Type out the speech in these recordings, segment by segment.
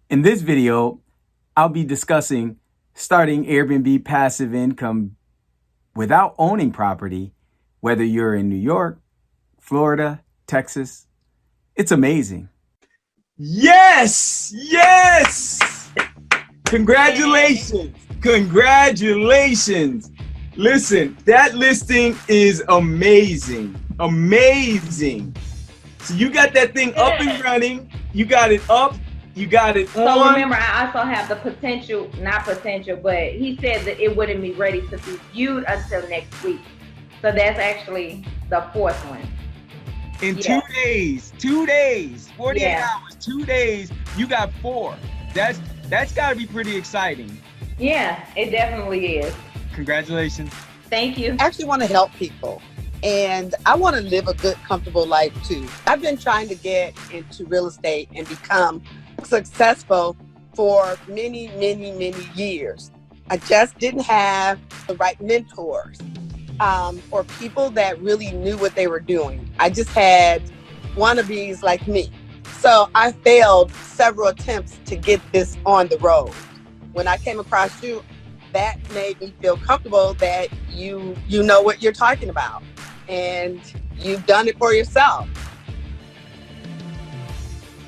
In this video, I'll be discussing starting Airbnb passive income without owning property, whether you're in New York, Florida, Texas. It's amazing. Yes! Yes! Congratulations! Congratulations! Listen, that listing is amazing. Amazing. So you got that thing up and running. You got it up. You got it on. So remember, I also have the potential, not potential, but he said that it wouldn't be ready to be viewed until next week. So that's actually the fourth one. In 2 days, 48 hours, 2 days, you got 4. That's got to be pretty exciting. Yeah, it definitely is. Congratulations. Thank you. I actually want to help people, and I want to live a good, comfortable life too. I've been trying to get into real estate and become successful for many, many, many years. I just didn't have the right mentors or people that really knew what they were doing. I just had wannabes like me. So I failed several attempts to get this on the road. When I came across you, that made me feel comfortable that you know what you're talking about and you've done it for yourself.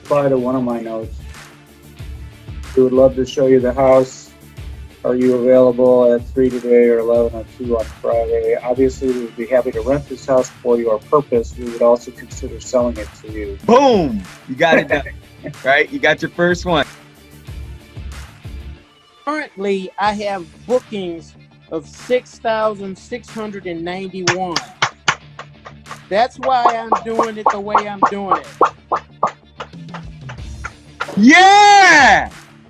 Reply to one of my notes. We would love to show you the house. Are you available at 3 today or 11 or 2 on Friday? Obviously, we would be happy to rent this house for your purpose. We would also consider selling it to you. Boom! You got it done, right? You got your first one. Currently, I have bookings of 6,691. That's why I'm doing it the way I'm doing it. Yeah!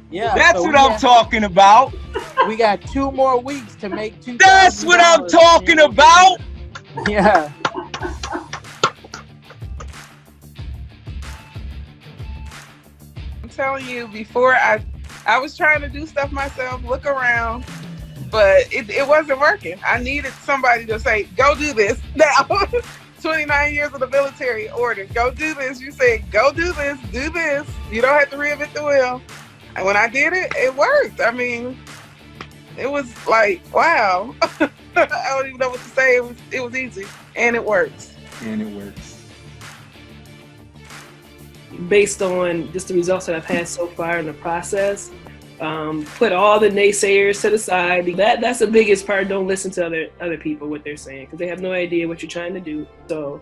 Yeah, That's so what I'm talking about. We got 2 more weeks to make $2,000. That's what I'm talking about. Yeah. I'm telling you, before I was trying to do stuff myself, look around, but it wasn't working. I needed somebody to say, go do this now. 29 years of the military order, go do this. You say, go do this, do this. You don't have to reinvent the wheel. And when I did it, it worked. I mean, it was like, wow. I don't even know what to say. It was easy, and it works. And it works. Based on just the results that I've had so far in the process, put all the naysayers to the side. That's the biggest part. Don't listen to other people, what they're saying, because they have no idea what you're trying to do. So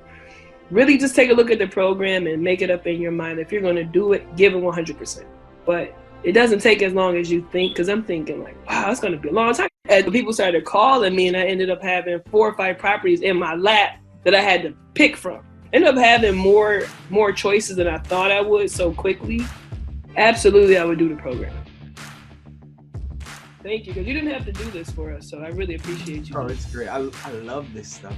really just take a look at the program and make it up in your mind. If you're going to do it, give it 100%. But it doesn't take as long as you think, because I'm thinking like, wow, it's going to be a long time. And people started calling me, and I ended up having 4 or 5 properties in my lap that I had to pick from. Ended up having more choices than I thought I would so quickly. Absolutely, I would do the program. Thank you, because you didn't have to do this for us, so I really appreciate you. Oh, it's great. I love this stuff.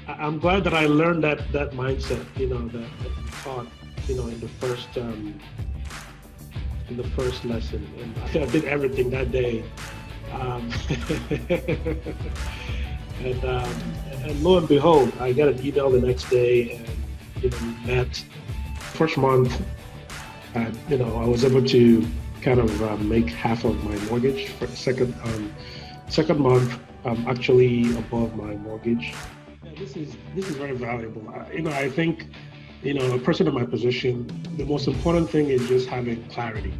I'm glad that I learned that mindset, that you taught, in the first lesson. And I think I did everything that day. And lo and behold, I got an email the next day, and we met. First month, I was able to kind of make half of my mortgage. For second month, I'm actually above my mortgage. This is very valuable. I think, a person in my position, the most important thing is just having clarity.